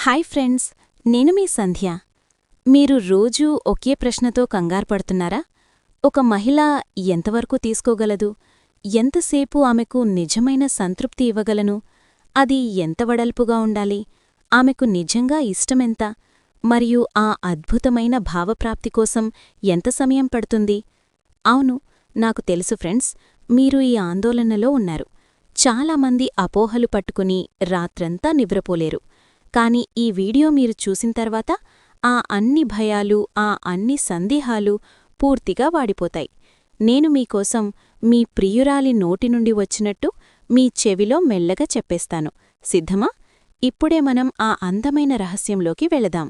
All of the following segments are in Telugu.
హాయ్ ఫ్రెండ్స్, నేను మీ సంధ్య. మీరు రోజూ ఒకే ప్రశ్నతో కంగారుపడుతున్నారా? ఒక మహిళ ఎంతవరకు తీసుకోగలదు? ఎంతసేపు ఆమెకు నిజమైన సంతృప్తి ఇవ్వగలను? అది ఎంత వడల్పుగా ఉండాలి? ఆమెకు నిజంగా ఇష్టమెంత? మరియు ఆ అద్భుతమైన భావప్రాప్తి కోసం ఎంత సమయం పడుతుంది? అవును, నాకు తెలుసు ఫ్రెండ్స్, మీరు ఈ ఆందోళనలో ఉన్నారు. చాలామంది అపోహలు పట్టుకుని రాత్రంతా నివ్రపోలేరు. కాని ఈ వీడియో మీరు చూసిన తర్వాత ఆ అన్ని భయాలు, ఆ అన్ని సందేహాలు పూర్తిగా వాడిపోతాయి. నేను మీకోసం మీ ప్రియురాలి నోటి నుండి వచ్చినట్టు మీ చెవిలో మెల్లగా చెప్పేస్తాను. సిద్ధమా? ఇప్పుడే మనం ఆ అందమైన రహస్యంలోకి వెళదాం.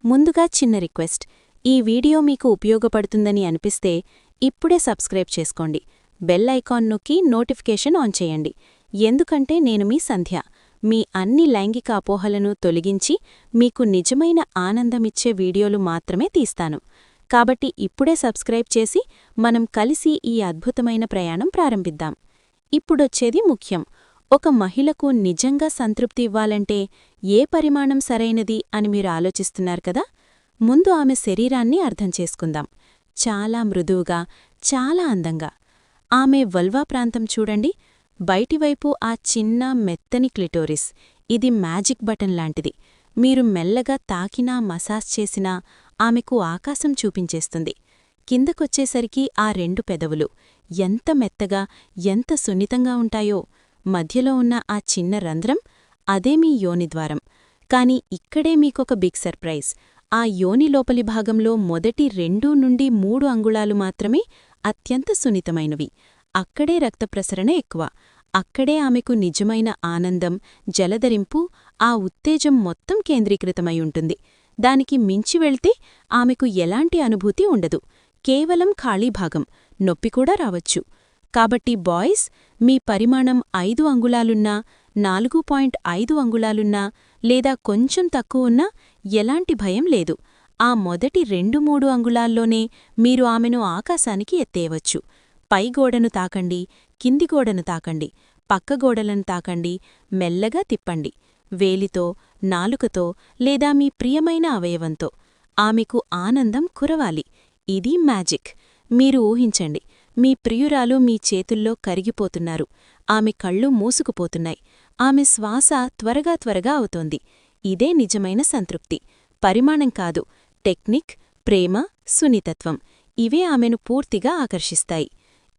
ముందుగా చిన్న రిక్వెస్ట్, ఈ వీడియో మీకు ఉపయోగపడుతుందని అనిపిస్తే ఇప్పుడే సబ్స్క్రైబ్ చేసుకోండి. బెల్ ఐకాన్ నొక్కి నోటిఫికేషన్ ఆన్ చేయండి. ఎందుకంటే నేను మీ సంధ్య, మీ అన్ని లైంగిక అపోహలను తొలగించి మీకు నిజమైన ఆనందమిచ్చే వీడియోలు మాత్రమే తీస్తాను. కాబట్టి ఇప్పుడే సబ్స్క్రైబ్ చేసి మనం కలిసి ఈ అద్భుతమైన ప్రయాణం ప్రారంభిద్దాం. ఇప్పుడొచ్చేది ముఖ్యం. ఒక మహిళకు నిజంగా సంతృప్తి ఇవ్వాలంటే ఏ పరిమాణం సరైనది అని మీరు ఆలోచిస్తున్నారు కదా? ముందు ఆమె శరీరాన్ని అర్థం చేసుకుందాం. చాలా మృదువుగా, చాలా అందంగా. ఆమె వల్వా ప్రాంతం చూడండి. బయటివైపు ఆ చిన్న మెత్తని క్లిటోరిస్, ఇది మ్యాజిక్ బటన్ లాంటిది. మీరు మెల్లగా తాకినా, మసాజ్ చేసినా ఆమెకు ఆకాశం చూపించేస్తుంది. కిందకొచ్చేసరికి ఆ రెండు పెదవులు ఎంత మెత్తగా, ఎంత సున్నితంగా ఉంటాయో. మధ్యలో ఉన్న ఆ చిన్న రంధ్రం, అదే మీ యోనిద్వారం. కాని ఇక్కడే మీకొక బిగ్ సర్ప్రైజ్. ఆ యోని లోపలి భాగంలో మొదటి 2 నుండి 3 అంగుళాలు మాత్రమే అత్యంత సున్నితమైనవి. అక్కడే రక్తప్రసరణ ఎక్కువ. అక్కడే ఆమెకు నిజమైన ఆనందం, జలధరింపు, ఆ ఉత్తేజం మొత్తం కేంద్రీకృతమై ఉంటుంది. దానికి మించి వెళ్తే ఆమెకు ఎలాంటి అనుభూతి ఉండదు. కేవలం ఖాళీ భాగం, నొప్పికూడా రావచ్చు. కాబట్టి బాయ్స్, మీ పరిమాణం 5 అంగుళాలున్నా, 4.5 అంగుళాలున్నా, లేదా కొంచెం తక్కువున్నా ఎలాంటి భయం లేదు. ఆ మొదటి 2-3 అంగుళాల్లోనే మీరు ఆమెను ఆకాశానికి ఎత్తేయవచ్చు. పైగోడను తాకండి, కింది గోడను తాకండి, పక్కగోడలను తాకండి, మెల్లగా తిప్పండి. వేలితో, నాలుకతో లేదా మీ ప్రియమైన అవయవంతో. ఆమెకు ఆనందం కురవాలి. ఇది మ్యాజిక్. మీరు ఊహించండి, మీ ప్రియురాలు మీ చేతుల్లో కరిగిపోతున్నారు. ఆమె కళ్ళు మూసుకుపోతున్నాయి. ఆమె శ్వాస త్వరగా త్వరగా అవుతోంది. ఇదే నిజమైన సంతృప్తి. పరిమాణం కాదు, టెక్నిక్, ప్రేమ, సున్నితత్వం, ఇవే ఆమెను పూర్తిగా ఆకర్షిస్తాయి.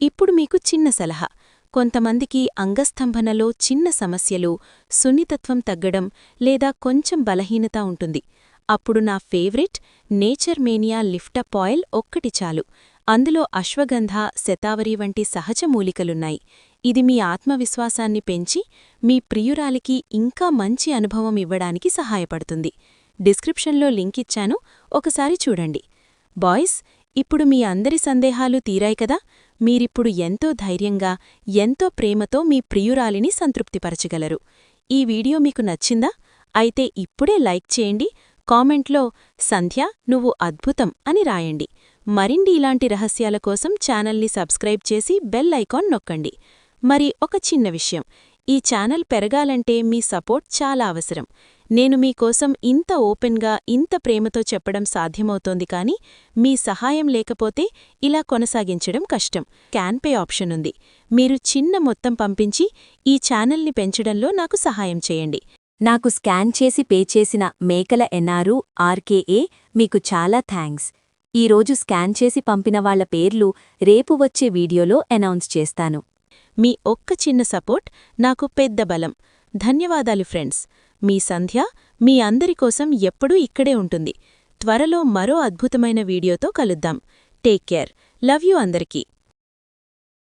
ఇప్పుడు మీకు చిన్న సలహా. కొంతమందికి అంగస్తంభనలో చిన్న సమస్యలు, సున్నితత్వం తగ్గడం లేదా కొంచెం బలహీనత ఉంటుంది. అప్పుడు నా favourite nature mania lift-up oil ఒక్కటి చాలు. అందులో అశ్వగంధ, శతావరి వంటి సహజ మూలికలున్నాయి. ఇది మీ ఆత్మవిశ్వాసాన్ని పెంచి మీ ప్రియురాలికి ఇంకా మంచి అనుభవం ఇవ్వడానికి సహాయపడుతుంది. డిస్క్రిప్షన్లో లింక్ ఇచ్చాను, ఒకసారి చూడండి. బాయ్స్, ఇప్పుడు మీ అందరి సందేహాలు తీరాయి కదా? మీరిప్పుడు ఎంతో ధైర్యంగా, ఎంతో ప్రేమతో మీ ప్రియురాలిని సంతృప్తిపరచగలరు. ఈ వీడియో మీకు నచ్చిందా? అయితే ఇప్పుడే లైక్ చేయండి. కామెంట్లో సంధ్య నువ్వు అద్భుతం అని రాయండి. మరిన్ని ఇలాంటి రహస్యాల కోసం ఛానల్ని సబ్స్క్రైబ్ చేసి బెల్ ఐకాన్ నొక్కండి. మరి ఒక చిన్న విషయం, ఈ ఛానల్ పెరగాలంటే మీ సపోర్ట్ చాలా అవసరం. నేను మీకోసం ఇంత ఓపెన్గా, ఇంత ప్రేమతో చెప్పడం సాధ్యమవుతోంది, కానీ మీ సహాయం లేకపోతే ఇలా కొనసాగించడం కష్టం. క్యాన్పే ఆప్షన్ ఉంది. మీరు చిన్న మొత్తం పంపించి ఈ ఛానల్ని పెంచడంలో నాకు సహాయం చేయండి. నాకు స్కాన్ చేసి పే చేసిన మేకల ఎన్ఆర్‌U ఆర్‌కేఏ మీకు చాలా థ్యాంక్స్. ఈరోజు స్కాన్ చేసి పంపిన వాళ్ల పేర్లు రేపు వచ్చే వీడియోలో అనౌన్స్ చేస్తాను. మీ ఒక్క చిన్న సపోర్ట్ నాకు పెద్ద బలం. ధన్యవాదాలు ఫ్రెండ్స్. మీ సంధ్య మీ అందరి కోసం ఎప్పుడూ ఇక్కడే ఉంటుంది. త్వరలో మరో అద్భుతమైన వీడియోతో కలుద్దాం. Take care. లవ్ యూ అందరికీ.